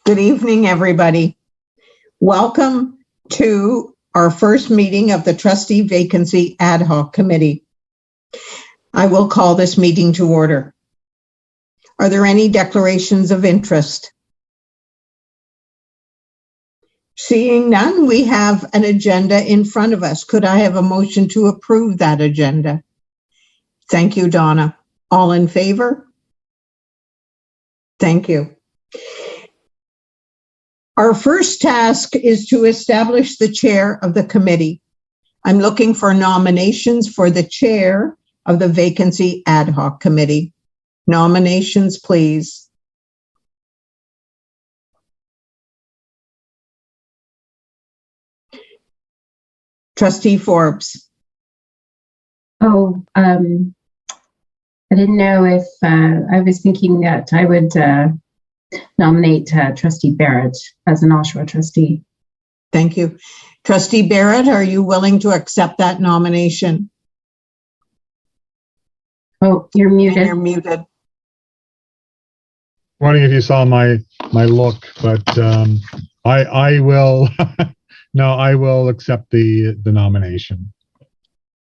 Good evening, everybody. Welcome to our first meeting of the Trustee Vacancy Ad Hoc Committee. I will call this meeting to order. Are there any declarations of interest? Seeing none, we have an agenda in front of us. Could I have a motion to approve that agenda? Thank you, Donna. All in favor? Thank you. Our first task is to establish the chair of the committee. I'm looking for nominations for the chair of the Vacancy Ad Hoc Committee. Nominations, please. Trustee Forbes. I didn't know if I was thinking that I would nominate Trustee Barrett as an Oshawa trustee. Thank you. Trustee Barrett, are you willing to accept that nomination? Oh, you're muted. You're muted. Wondering if you saw my look, but I will. No, I will accept the nomination.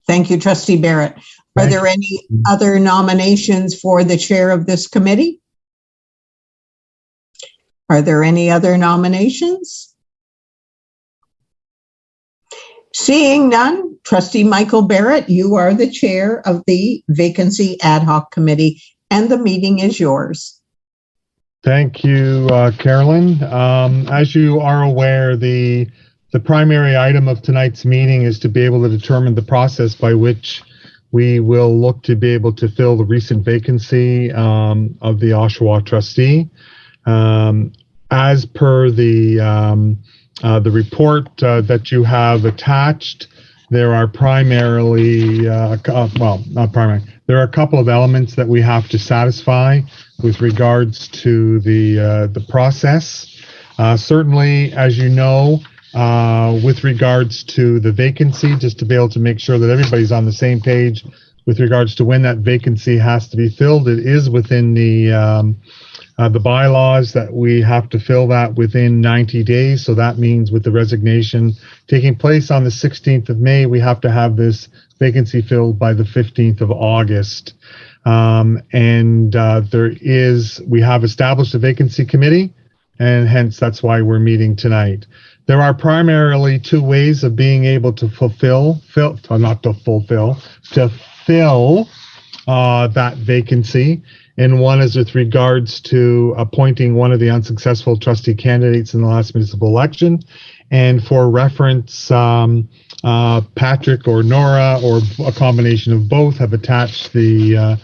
Thank you, Trustee Barrett. Are there any other nominations for the chair of this committee? Are there any other nominations? Seeing none, Trustee Michael Barrett, you are the chair of the Vacancy Ad Hoc Committee, and the meeting is yours. Thank you, Carolyn. As you are aware, the primary item of tonight's meeting is to be able to determine the process by which we will look to be able to fill the recent vacancy of the Oshawa trustee. As per the report that you have attached, there are primarily, well, not primarily, there are a couple of elements that we have to satisfy with regards to the process. Certainly, as you know, with regards to the vacancy, just to be able to make sure that everybody's on the same page with regards to when that vacancy has to be filled, it is within the bylaws that we have to fill that within 90 days. So that means with the resignation taking place on the 16th of May, we have to have this vacancy filled by the 15th of August. We have established a vacancy committee, and hence that's why we're meeting tonight. There are primarily two ways of being able to fill that vacancy. And one is with regards to appointing one of the unsuccessful trustee candidates in the last municipal election. And for reference, Patrick or Nora, or a combination of both, have attached the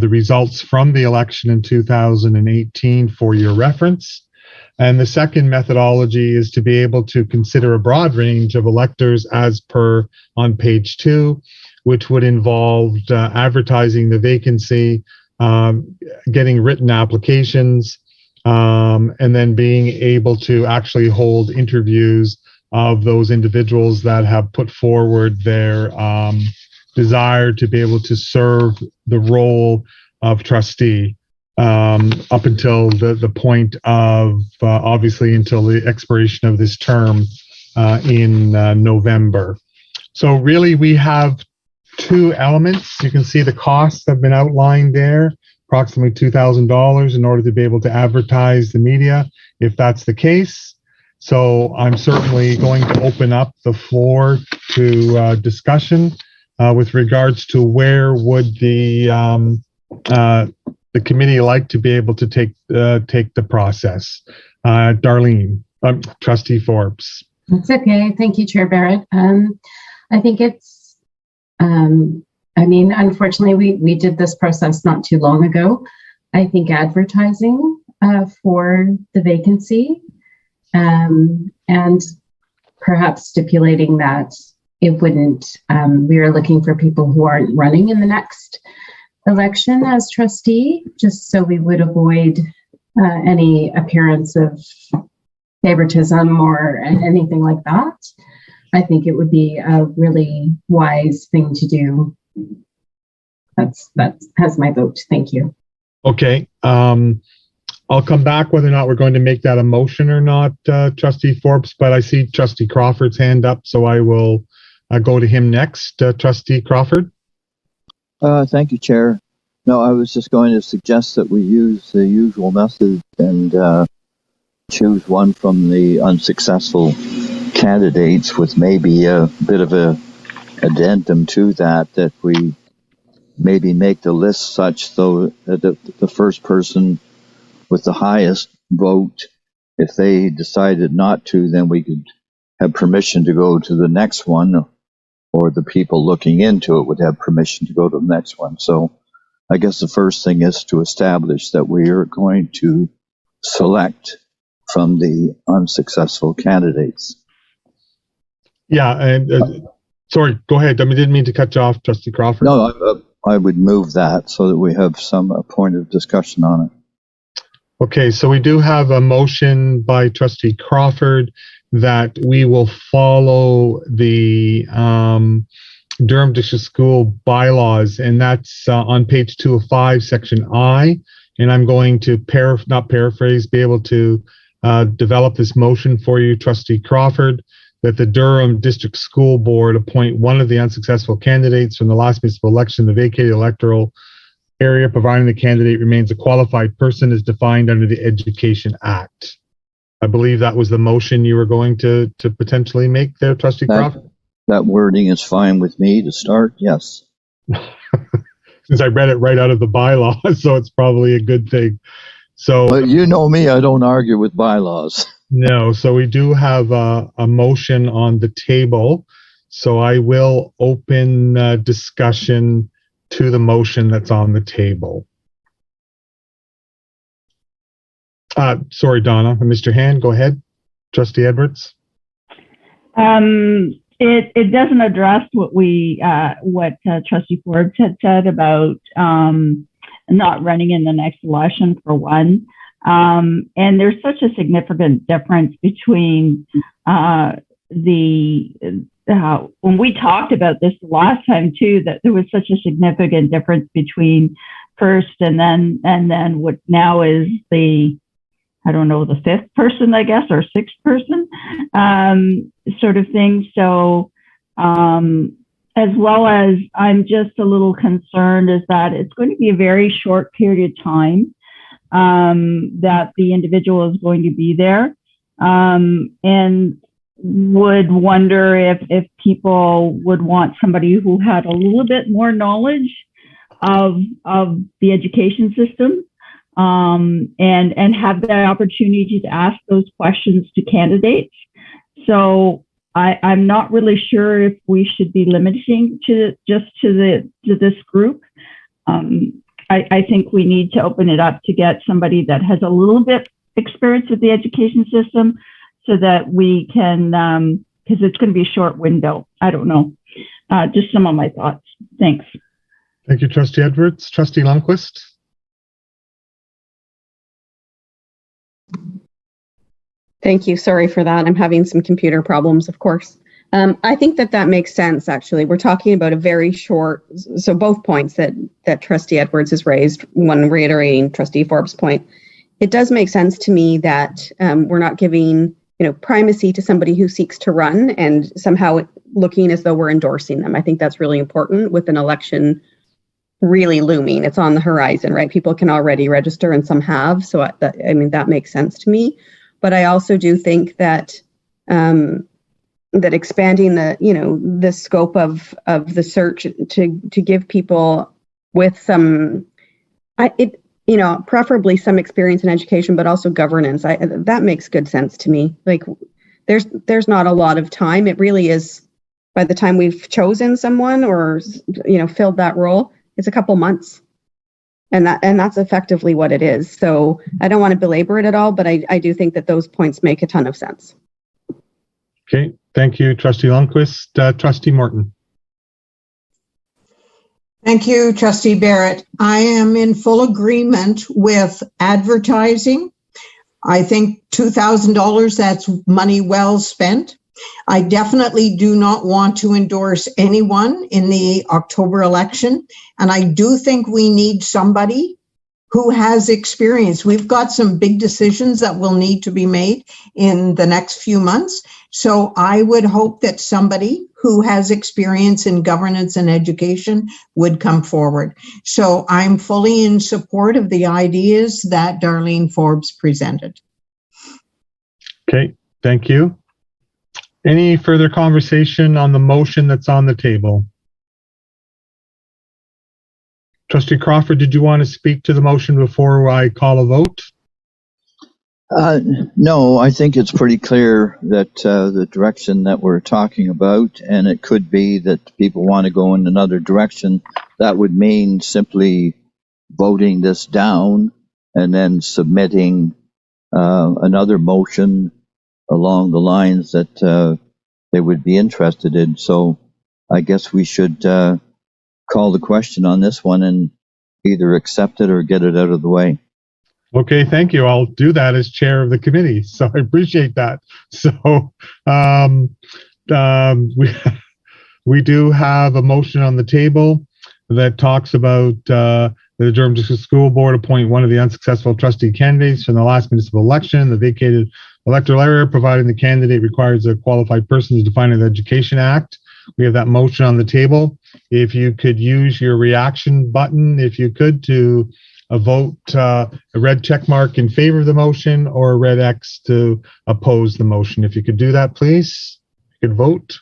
results from the election in 2018 for your reference. And the second methodology is to be able to consider a broad range of electors as per on page 2, which would involve advertising the vacancy, getting written applications, and then being able to actually hold interviews of those individuals that have put forward their desire to be able to serve the role of trustee up until the point of obviously until the expiration of this term in November. So really we have two elements. You can see the costs have been outlined there, approximately $2,000 in order to be able to advertise the media, if that's the case. So I'm certainly going to open up the floor to discussion with regards to where would the committee like to be able to take the process. Darlene, Trustee Forbes. That's okay. Thank you, Chair Barrett. I think it's unfortunately, we did this process not too long ago. I think advertising for the vacancy and perhaps stipulating that it wouldn't, we are looking for people who aren't running in the next election as trustee, just so we would avoid any appearance of favoritism or anything like that. I think it would be a really wise thing to do. That has my vote. Thank you. Okay. I'll come back whether or not we're going to make that a motion or not, Trustee Forbes, but I see Trustee Crawford's hand up, so I will go to him next. Trustee Crawford? Thank you, Chair. No, I was just going to suggest that we use the usual method and choose one from the unsuccessful candidates with maybe a bit of a addendum to that we maybe make the list such though that the first person with the highest vote, if they decided not to, then we could have permission to go to the next one, or the people looking into it would have permission to go to the next one. So I guess the first thing is to establish that we are going to select from the unsuccessful candidates. Yeah, and sorry, go ahead. I didn't mean to cut you off, Trustee Crawford. No, I would move that so that we have some point of discussion on it. Okay, so we do have a motion by Trustee Crawford that we will follow the Durham District School bylaws, and that's on page 205, section I. And I'm going to be able to develop this motion for you, Trustee Crawford, that the Durham District School Board appoint one of the unsuccessful candidates from the last municipal election, the vacated electoral area, providing the candidate remains a qualified person as defined under the Education Act. I believe that was the motion you were going to potentially make there, Trustee Crawford? That wording is fine with me to start, yes. Since I read it right out of the bylaws, so it's probably a good thing. So, but you know me, I don't argue with bylaws. No, so we do have a motion on the table. So I will open discussion to the motion that's on the table. Sorry, Donna. I missed your hand. Go ahead. Trustee Edwards. It doesn't address what Trustee Forbes had said about not running in the next election, for one. And there's such a significant difference between when we talked about this the last time too, that there was such a significant difference between first and then what now is the fifth person, I guess, or sixth person, sort of thing. So, as well as I'm just a little concerned is that it's going to be a very short period of time that the individual is going to be there, and would wonder if people would want somebody who had a little bit more knowledge of the education system, and have the opportunity to ask those questions to candidates. So I'm not really sure if we should be limiting to this group. I think we need to open it up to get somebody that has a little bit experience with the education system, so that we can, because it's going to be a short window. I don't know. Just some of my thoughts. Thanks. Thank you, Trustee Edwards. Trustee Lundquist. Thank you. Sorry for that. I'm having some computer problems, of course. I think that makes sense, actually. We're talking about a very short, so both points that Trustee Edwards has raised, one reiterating Trustee Forbes' point. It does make sense to me that we're not giving primacy to somebody who seeks to run and somehow looking as though we're endorsing them. I think that's really important with an election really looming. It's on the horizon, right? People can already register and some have. So that makes sense to me. But I also do think that that expanding the scope of the search to give people with some, preferably some experience in education, but also governance. That makes good sense to me. Like there's not a lot of time. It really is, by the time we've chosen someone or filled that role, it's a couple months. And that's effectively what it is. So I don't want to belabor it at all, but I do think that those points make a ton of sense. Okay, thank you, Trustee Lundquist. Trustee Morton. Thank you, Trustee Barrett. I am in full agreement with advertising. I think $2,000, that's money well spent. I definitely do not want to endorse anyone in the October election. And I do think we need somebody who has experience. We've got some big decisions that will need to be made in the next few months. So I would hope that somebody who has experience in governance and education would come forward. So I'm fully in support of the ideas that Darlene Forbes presented. Okay, thank you. Any further conversation on the motion that's on the table? Trustee Crawford, did you want to speak to the motion before I call a vote? No, I think it's pretty clear that the direction that we're talking about, and it could be that people want to go in another direction, that would mean simply voting this down and then submitting another motion along the lines that they would be interested in. So I guess we should call the question on this one and either accept it or get it out of the way. Okay, thank you. I'll do that as chair of the committee. So I appreciate that. So we do have a motion on the table that talks about the Durham District School Board appoint one of the unsuccessful trustee candidates from the last municipal election, the vacated electoral area, providing the candidate requires a qualified person as defined in the Education Act. We have that motion on the table. If you could use your reaction button, if you could, to vote a red check mark in favor of the motion or a red X to oppose the motion. If you could do that, please. You could vote.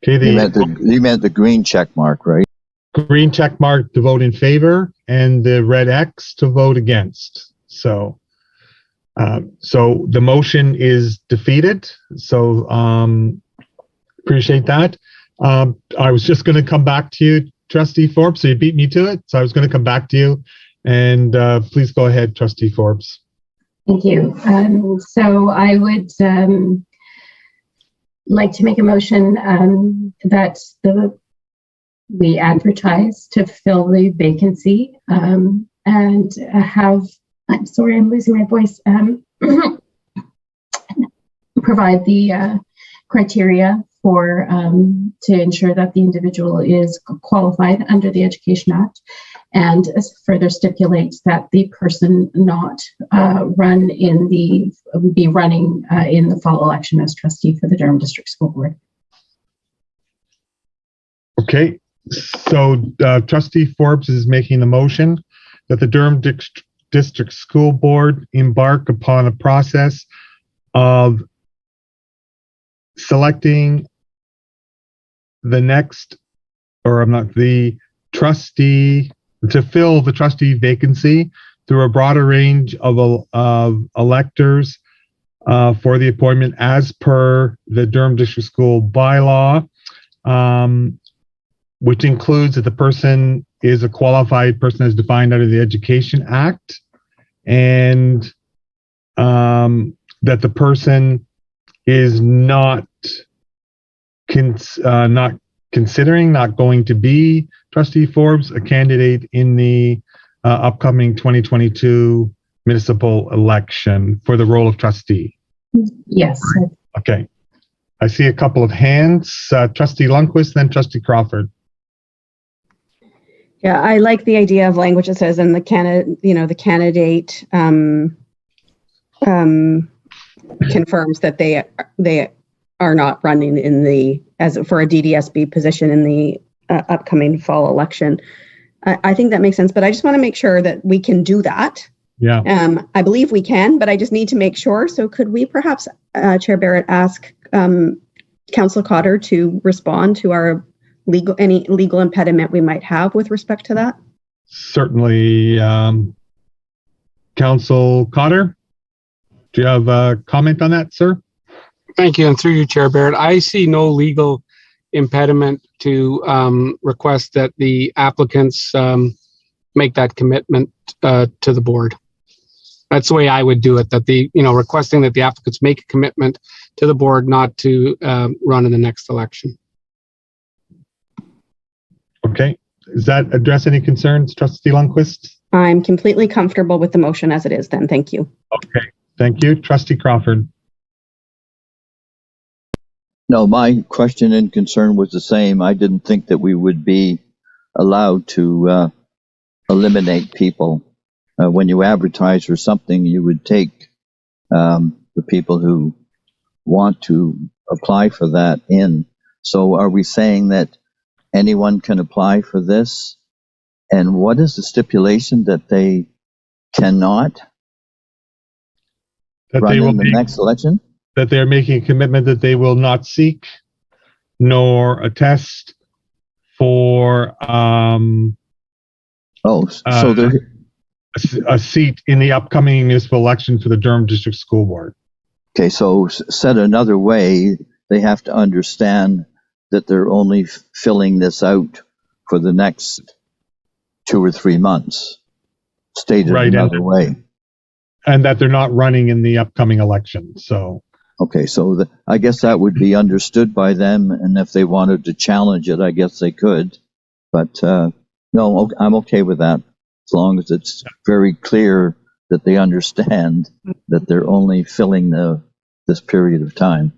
Okay, You meant the green check mark, right? Green check mark to vote in favor and the red X to vote against. So the motion is defeated. So appreciate that. I was just going to come back to you, Trustee Forbes. So you beat me to it. So I was going to come back to you, and please go ahead, Trustee Forbes. Thank you. So I would like to make a motion that we advertise to fill the vacancy and have. I'm sorry, I'm losing my voice. Provide the criteria for to ensure that the individual is qualified under the Education Act, and further stipulates that the person not running in the fall election as trustee for the Durham District School Board. Okay, so Trustee Forbes is making the motion that the Durham District School Board embark upon a process of selecting the trustee to fill the trustee vacancy through a broader range of electors for the appointment as per the Durham District School bylaw, which includes that the person is a qualified person as defined under the Education Act, and that the person is not going to be, Trustee Forbes, a candidate in the upcoming 2022 municipal election for the role of trustee. Yes. Okay. I see a couple of hands. Trustee Lundquist, then Trustee Crawford. Yeah, I like the idea of language that says, and the candidate confirms that they are not running for a DDSB position in the upcoming fall election. I think that makes sense, but I just want to make sure that we can do that. Yeah. I believe we can, but I just need to make sure. So could we perhaps, Chair Barrett, ask Councillor Cotter to respond to any legal impediment we might have with respect to that? Certainly. Council Cotter, do you have a comment on that, sir? Thank you, and through you, Chair Barrett, I see no legal impediment to request that the applicants make that commitment to the board. That's the way I would do it, that requesting that the applicants make a commitment to the board not to run in the next election. Okay. Does that address any concerns, Trustee Lundquist? I'm completely comfortable with the motion as it is then. Thank you. Okay. Thank you. Trustee Crawford. No, my question and concern was the same. I didn't think that we would be allowed to eliminate people. When you advertise for something, you would take the people who want to apply for that in. So are we saying that anyone can apply for this? And what is the stipulation that they cannot That run they will in the make, next election? that they're making a commitment that they will not seek nor attest for So they're a seat in the upcoming municipal election for the Durham District School Board. okay. So said another way, they have to understand that they're only filling this out for the next 2 or 3 months. Stated Right, another way. And that they're not running in the upcoming election. So, Okay, so I guess that would be understood by them, and if they wanted to challenge it, I guess they could. But no, I'm okay with that, as long as it's very clear that they understand that they're only filling this period of time.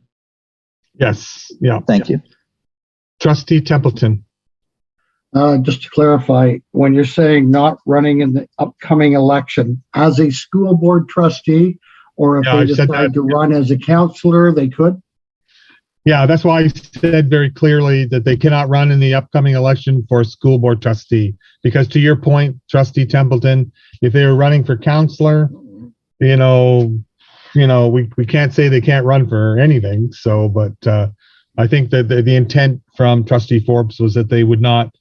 yes, yeah. Thank you. Trustee Templeton. Just to clarify, when you're saying not running in the upcoming election, as a school board trustee, or if Yeah, they I said decide that. to run as a counselor, they could? Yeah, that's why I said very clearly that they cannot run in the upcoming election for a school board trustee. Because to your point, Trustee Templeton, if they were running for counselor, we can't say they can't run for anything. So, but I think that the intent from Trustee Forbes was that they would not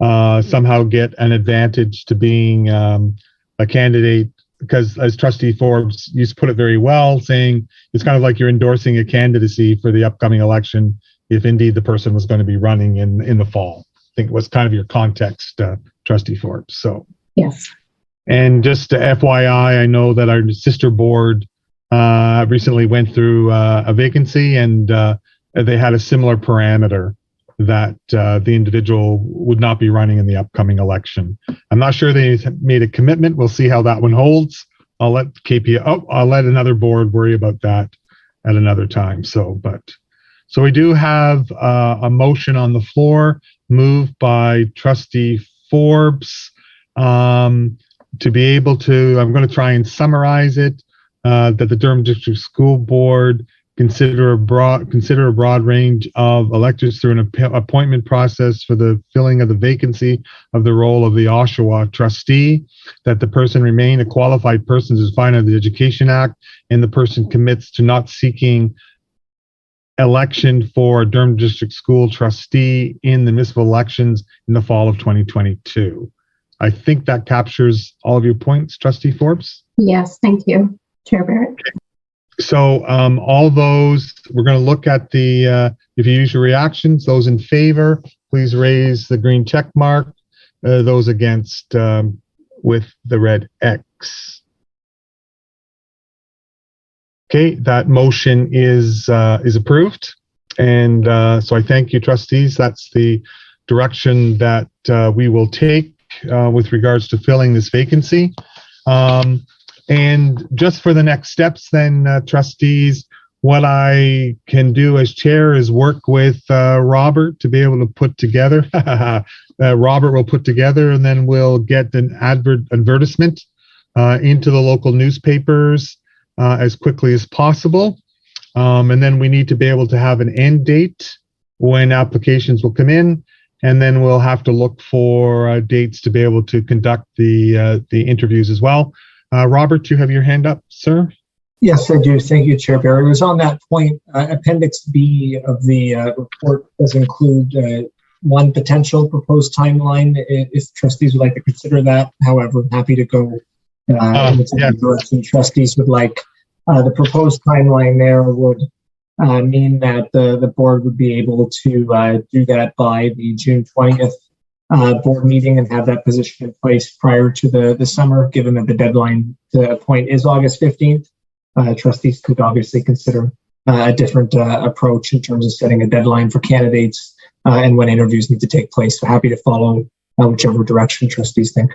somehow get an advantage to being a candidate, because as Trustee Forbes used to put it very well, saying it's kind of like you're endorsing a candidacy for the upcoming election if indeed the person was going to be running in the fall. I think it was kind of your context, Trustee Forbes. So Yes. and just FYI, I know that our sister board recently went through a vacancy, and they had a similar parameter that the individual would not be running in the upcoming election. I'm not sure they made a commitment. We'll see how that one holds. I'll let I'll let another board worry about that at another time. So we do have a motion on the floor, moved by Trustee Forbes, to be able to, I'm going to try and summarize it, that the Durham District School Board consider a broad range of electors through an appointment process for the filling of the vacancy of the role of the Oshawa trustee, that the person remain a qualified person as defined under the Education Act, and the person commits to not seeking election for a Durham District School trustee in the municipal elections in the fall of 2022. I think that captures all of your points, Trustee Forbes. Yes, thank you, Chair Barrett. Okay. So all those, we're going to look at the, if you use your reactions, those in favor, please raise the green check mark. Those against with the red X. Okay, that motion is approved. And so I thank you, trustees. That's the direction that we will take with regards to filling this vacancy. And just for the next steps then, trustees, what I can do as chair is work with Robert to be able to put together, Robert will put together, and then we'll get an advertisement into the local newspapers as quickly as possible. And then we need to be able to have an end date when applications will come in. And then we'll have to look for dates to be able to conduct the interviews as well. Robert, you have your hand up, sir? Yes, I do. Thank you, Chair Barry. It was on that point. Appendix B of the report does include one potential proposed timeline, if trustees would like to consider that. However, I'm happy to go in the direction trustees would like. The proposed timeline there would mean that the board would be able to do that by the June 20th board meeting and have that position in place prior to the summer, given that the deadline to appoint is August 15th. Trustees could obviously consider a different approach in terms of setting a deadline for candidates and when interviews need to take place. So happy to follow whichever direction trustees think.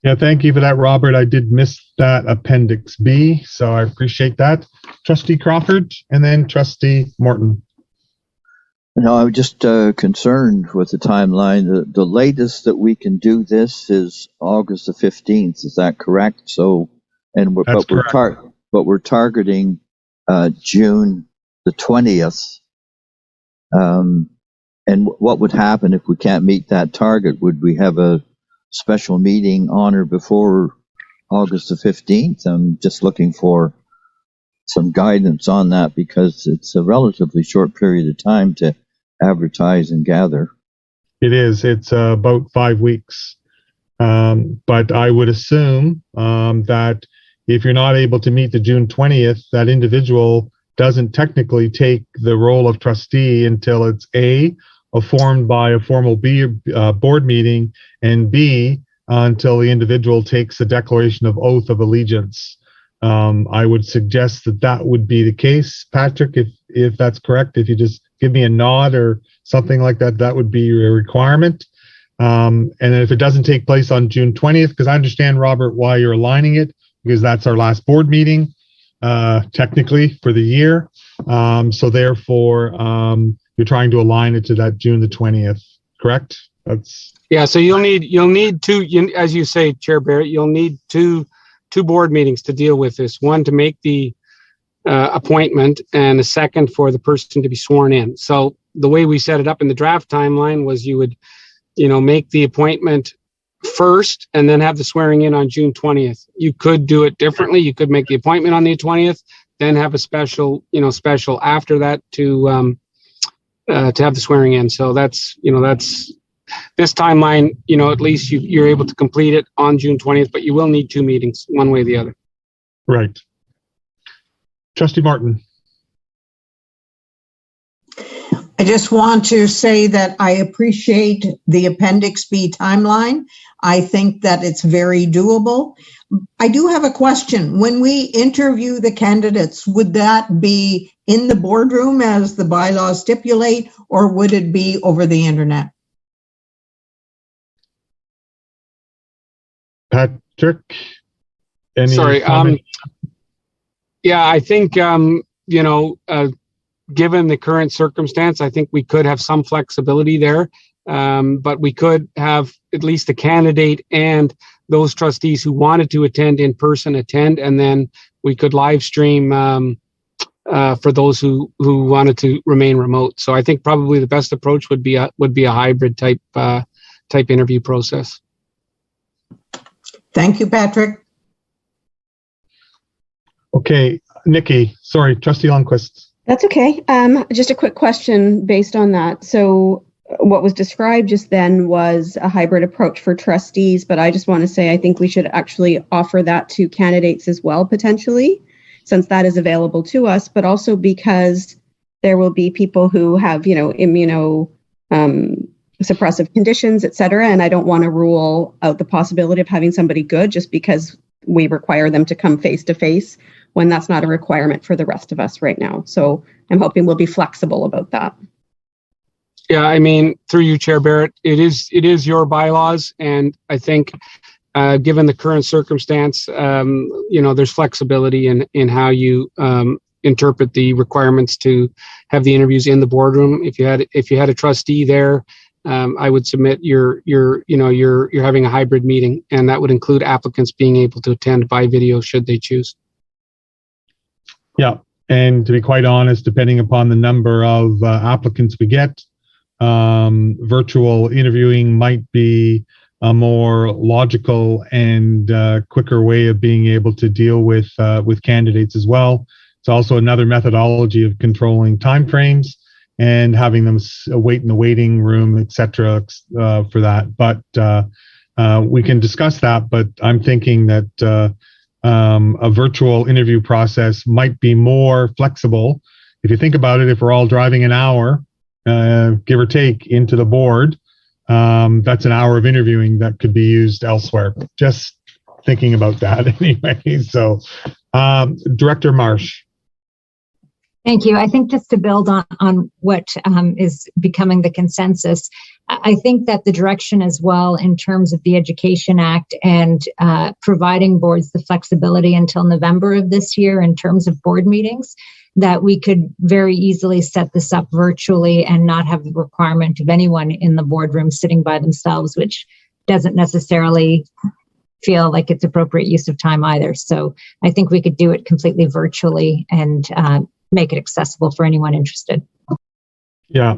Yeah, thank you for that, Robert. I did miss that Appendix B, so I appreciate that. Trustee Crawford and then Trustee Morton. No, I'm just concerned with the timeline. The latest that we can do this is August the 15th. Is that correct? So, That's correct. but we're targeting June the 20th. And what would happen if we can't meet that target? Would we have a special meeting on or before August the 15th? I'm just looking for some guidance on that because it's a relatively short period of time to advertise and gather. It is. It's about 5 weeks. But I would assume that if you're not able to meet the June 20th, that individual doesn't technically take the role of trustee until it's A, formed by a formal board meeting, and B, until the individual takes a declaration of oath of allegiance. I would suggest that that would be the case, Patrick, if that's correct. If you just give me a nod or something like that, that would be a requirement. And then if it doesn't take place on June 20th, because I understand, Robert, why you're aligning it, because that's our last board meeting, technically, for the year. So therefore, you're trying to align it to that June the 20th, correct? Yeah, so you'll need two, as you say, Chair Barrett, you'll need two board meetings to deal with this. One to make the appointment, and a second for the person to be sworn in. So the way we set it up in the draft timeline was you would, make the appointment first and then have the swearing in on June 20th. You could do it differently. You could make the appointment on the 20th, then have a special after that to have the swearing in. So that's this timeline, at least you're able to complete it on June 20th, but you will need two meetings, one way or the other. Right. Trustee Martin. I just want to say that I appreciate the Appendix B timeline. I think that it's very doable. I do have a question. When we interview the candidates, would that be in the boardroom as the bylaws stipulate, or would it be over the internet? Patrick? Sorry. Yeah, I think, given the current circumstance, I think we could have some flexibility there. But we could have at least the candidate and those trustees who wanted to attend in person attend, and then we could live stream for those who wanted to remain remote. So I think probably the best approach would be a hybrid type interview process. Thank you, Patrick. Okay, Nikki, sorry, Trustee Lundquist. That's okay. Just a quick question based on that. So what was described just then was a hybrid approach for trustees, but I just want to say I think we should actually offer that to candidates as well, potentially, since that is available to us, but also because there will be people who have, immunosuppressive conditions, et cetera, and I don't want to rule out the possibility of having somebody good just because we require them to come face to face when that's not a requirement for the rest of us right now. So I'm hoping we'll be flexible about that. Yeah, I mean, through you, Chair Barrett, it is your bylaws, and I think given the current circumstance, there's flexibility in how you interpret the requirements to have the interviews in the boardroom. If you had a trustee there, I would submit you're having a hybrid meeting, and that would include applicants being able to attend by video should they choose. Yeah, and to be quite honest, depending upon the number of applicants we get, virtual interviewing might be a more logical and quicker way of being able to deal with candidates as well. It's also another methodology of controlling timeframes and having them wait in the waiting room, etc., for that. But we can discuss that. But I'm thinking that a virtual interview process might be more flexible. If you think about it, if we're all driving an hour, give or take, into the board, that's an hour of interviewing that could be used elsewhere. Just thinking about that anyway. So, Director Marsh. Thank you. I think just to build on what is becoming the consensus, I think that the direction as well in terms of the Education Act and providing boards the flexibility until November of this year in terms of board meetings, that we could very easily set this up virtually and not have the requirement of anyone in the boardroom sitting by themselves, which doesn't necessarily feel like it's appropriate use of time either. So I think we could do it completely virtually and make it accessible for anyone interested. Yeah.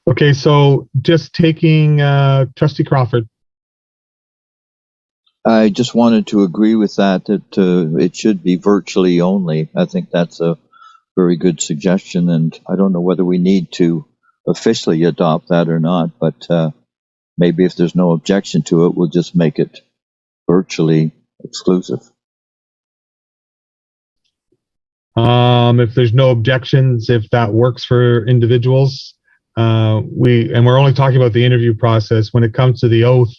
Okay, so just taking Trustee Crawford. I just wanted to agree with that it should be virtually only. I think that's a very good suggestion, and I don't know whether we need to officially adopt that or not, but maybe if there's no objection to it, we'll just make it virtually exclusive. If there's no objections, if that works for individuals, we're only talking about the interview process. When it comes to the oath,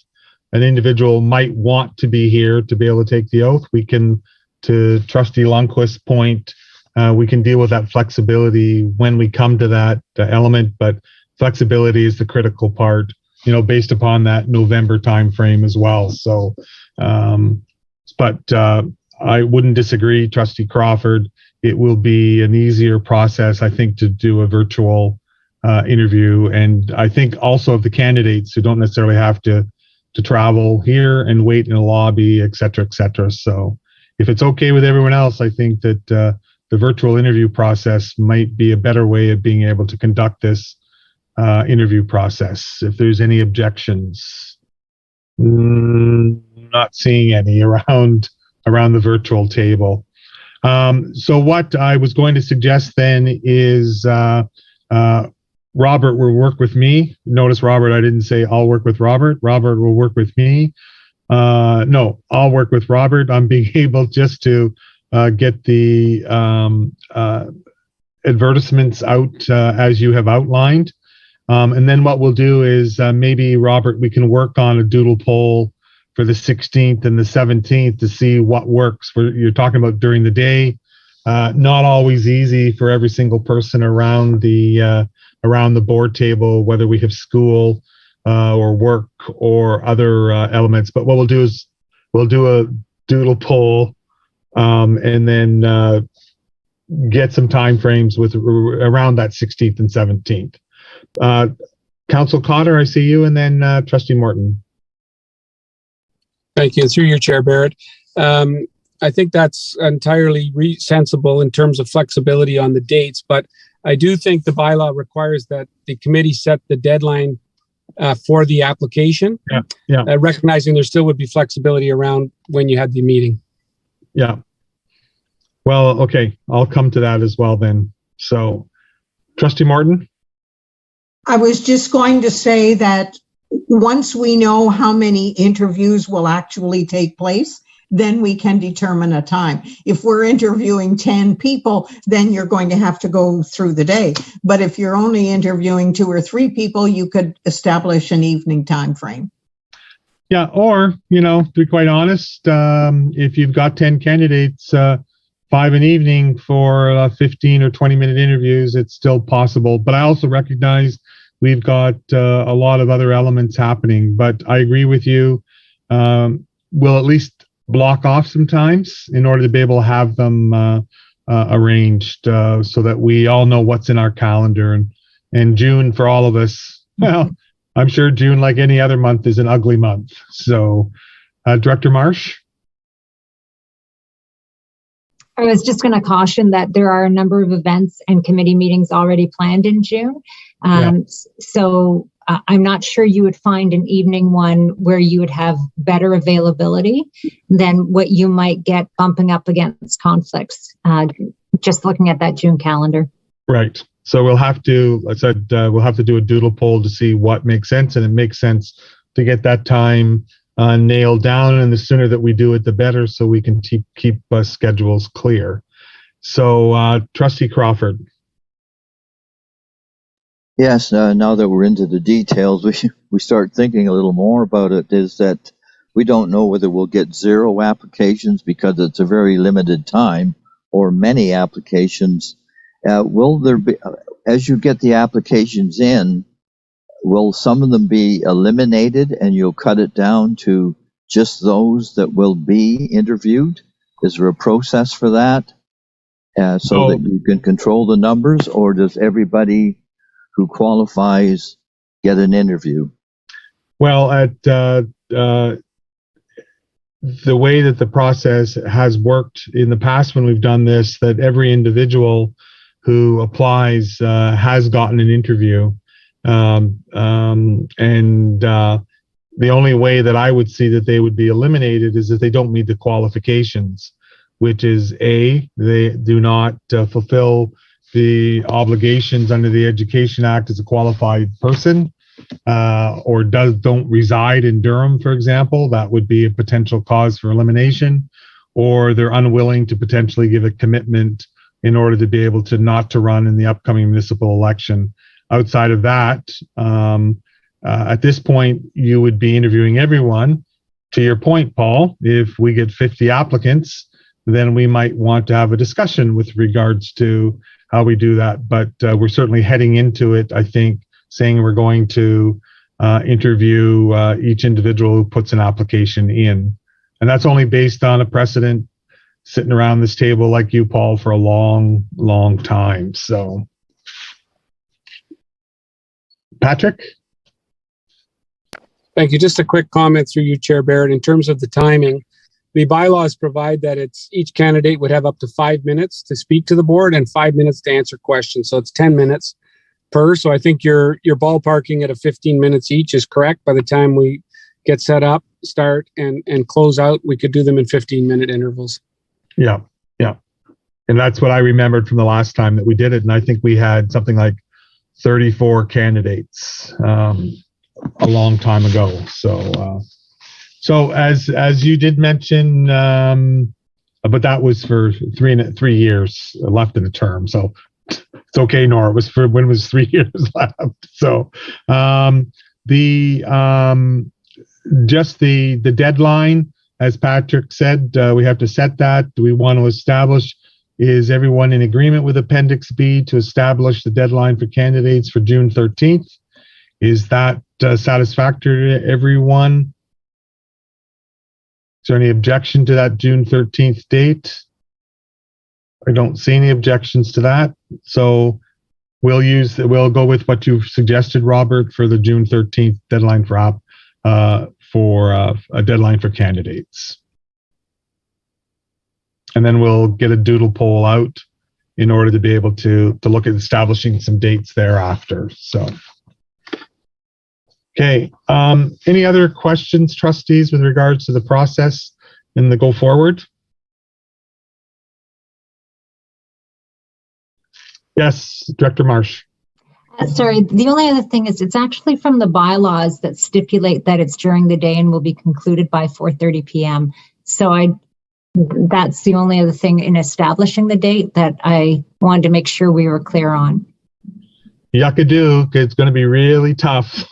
an individual might want to be here to be able to take the oath. We can, to Trustee Lundquist's point, we can deal with that flexibility when we come to that element, but flexibility is the critical part, based upon that November timeframe as well. So, but I wouldn't disagree, Trustee Crawford. It will be an easier process, I think, to do a virtual interview. And I think also of the candidates who don't necessarily have to travel here and wait in a lobby, et cetera, et cetera. So if it's okay with everyone else, I think that the virtual interview process might be a better way of being able to conduct this interview process. If there's any objections, not seeing any around the virtual table. So what I was going to suggest then is Robert will work with me. Notice, Robert, I didn't say I'll work with Robert. Robert will work with me. No, I'll work with Robert on being able just to get the advertisements out as you have outlined. And then what we'll do is maybe, Robert, we can work on a doodle poll for the 16th and the 17th to see what works. You're talking about during the day. Not always easy for every single person around the board table, whether we have school or work or other elements. But what we'll do is we'll do a doodle poll and then get some time frames with around that 16th and 17th. Council Cotter, I see you, and then Trustee Morton. Thank you. Through your chair, Barrett. I think that's entirely sensible in terms of flexibility on the dates, but I do think the bylaw requires that the committee set the deadline for the application. Yeah. Recognizing there still would be flexibility around when you had the meeting. Yeah. Well, okay. I'll come to that as well then. So, Trustee Martin? I was just going to say that once we know how many interviews will actually take place, then we can determine a time. If we're interviewing 10 people, then you're going to have to go through the day. But if you're only interviewing 2 or 3 people, you could establish an evening time frame. Yeah, or, to be quite honest, if you've got 10 candidates, 5 an evening for 15 or 20-minute interviews, it's still possible. But I also recognize we've got a lot of other elements happening. But I agree with you. We'll at least block off sometimes in order to be able to have them arranged so that we all know what's in our calendar. And June for all of us, well, I'm sure June, like any other month, is an ugly month. So, Director Marsh? I was just going to caution that there are a number of events and committee meetings already planned in June. So I'm not sure you would find an evening one where you would have better availability than what you might get bumping up against conflicts, just looking at that June calendar. Right. So we'll have to, I said, we'll have to do a doodle poll to see what makes sense. And it makes sense to get that time nailed down. And the sooner that we do it, the better, so we can keep schedules clear. So Trustee Crawford. Yes, now that we're into the details, we start thinking a little more about it, is that we don't know whether we'll get 0 applications because it's a very limited time, or many applications Will there be, as you get the applications in, will some of them be eliminated and you'll cut it down to just those that will be interviewed? Is there a process for that so that you can control the numbers, or does everybody who qualifies get an interview? Well, at the way that the process has worked in the past when we've done this, that every individual who applies has gotten an interview. The only way that I would see that they would be eliminated is if they don't meet the qualifications, which is A, they do not fulfill the obligations under the Education Act as a qualified person, or don't reside in Durham, for example. That would be a potential cause for elimination, or they're unwilling to potentially give a commitment in order to be able to not to run in the upcoming municipal election. Outside of that, at this point, you would be interviewing everyone. To your point, Paul, if we get 50 applicants, then we might want to have a discussion with regards to how we do that. But we're certainly heading into it, I think, saying we're going to interview each individual who puts an application in. And that's only based on a precedent sitting around this table like you, Paul, for a long, long time. So, Patrick? Thank you. Just a quick comment through you, Chair Barrett. In terms of the timing, the bylaws provide that each candidate would have up to 5 minutes to speak to the board and 5 minutes to answer questions. So it's 10 minutes per. So I think you're ballparking at a 15 minutes each is correct. By the time we get set up, start and close out, we could do them in 15-minute intervals. Yeah. And that's what I remembered from the last time that we did it. And I think we had something like 34 candidates a long time ago. So as you did mention, but that was for 3 years left in the term. So it's okay, Nora. It was for when it was 3 years left. So just the deadline, as Patrick said, we have to set that. Do we want to establish? Is everyone in agreement with Appendix B to establish the deadline for candidates for June 13th? Is that satisfactory to everyone? Is there any objection to that June 13th date? I don't see any objections to that. So we'll go with what you've suggested, Robert, for the June 13th deadline for a deadline for candidates. And then we'll get a doodle poll out in order to be able to look at establishing some dates thereafter. So, okay. Any other questions, trustees, with regards to the process and the go forward? Yes, Director Marsh. Sorry, the only other thing is it's actually from the bylaws that stipulate that it's during the day and will be concluded by 4:30 p.m. So that's the only other thing in establishing the date that I wanted to make sure we were clear on. Yuckadoo, it's going to be really tough.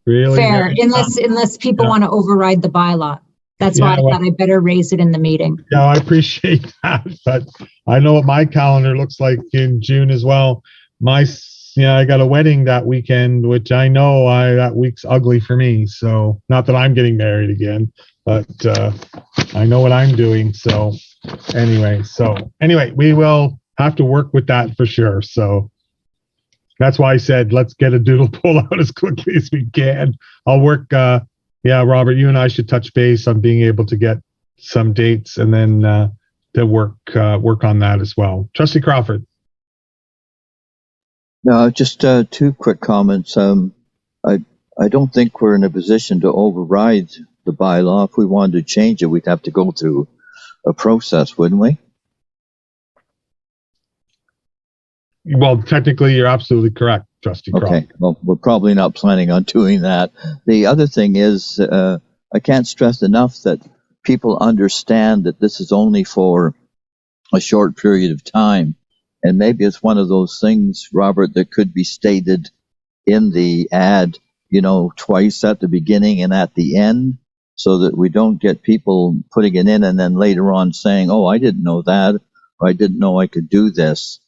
Really fair, unless people want to override the bylaw. That's why I thought I better raise it in the meeting. Yeah, I appreciate that, but I know what my calendar looks like in June as well. I got a wedding that weekend, which I know that week's ugly for me. So not that I'm getting married again, but I know what I'm doing. So anyway, we will have to work with that for sure. So that's why I said, let's get a doodle poll out as quickly as we can. I'll work. Robert, you and I should touch base on being able to get some dates and then to work on that as well. Trustee Crawford. No, just 2 quick comments. I don't think we're in a position to override the bylaw. If we wanted to change it, we'd have to go through a process, wouldn't we? Well, technically, you're absolutely correct, Trustee Crawford. Okay, well, we're probably not planning on doing that. The other thing is, I can't stress enough that people understand that this is only for a short period of time. And maybe it's one of those things, Robert, that could be stated in the ad, twice at the beginning and at the end, so that we don't get people putting it in and then later on saying, oh, I didn't know that, or I didn't know I could do this.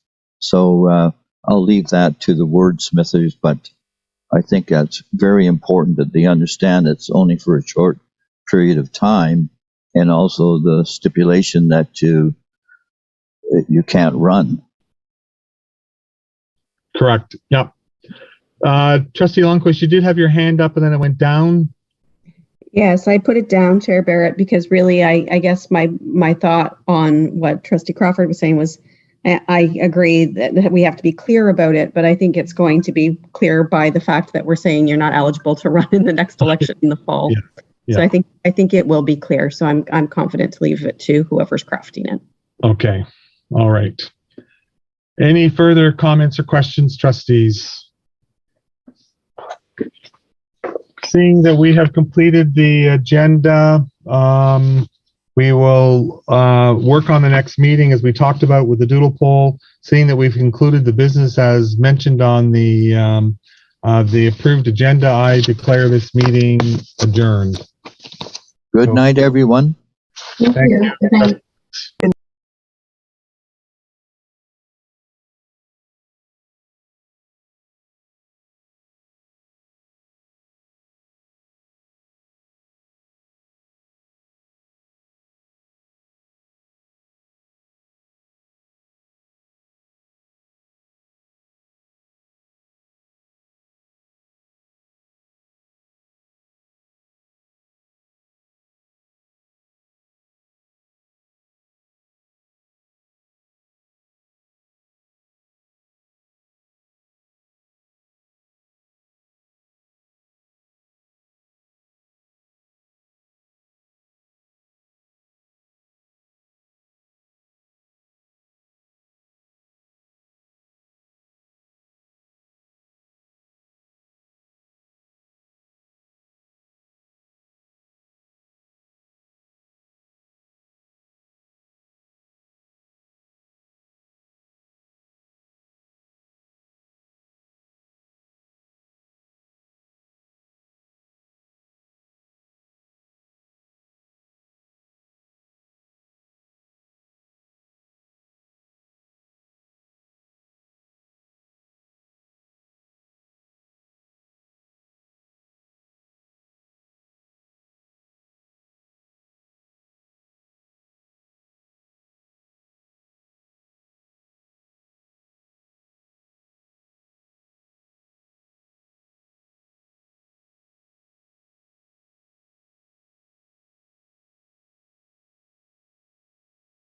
So I'll leave that to the wordsmithers, but I think that's very important that they understand it's only for a short period of time, and also the stipulation that you can't run. Correct. Yep. Trustee Lundquist, you did have your hand up and then it went down. Yes, I put it down, Chair Barrett, because really, I guess my thought on what Trustee Crawford was saying was, I agree that we have to be clear about it, but I think it's going to be clear by the fact that we're saying you're not eligible to run in the next election in the fall. Yeah. Yeah. So I think it will be clear. So I'm confident to leave it to whoever's crafting it. Okay. All right. Any further comments or questions, trustees? Seeing that we have completed the agenda, we will work on the next meeting as we talked about with the doodle poll. Seeing that we've concluded the business as mentioned on the approved agenda, I declare this meeting adjourned. Good night, everyone. Thank you. Good night.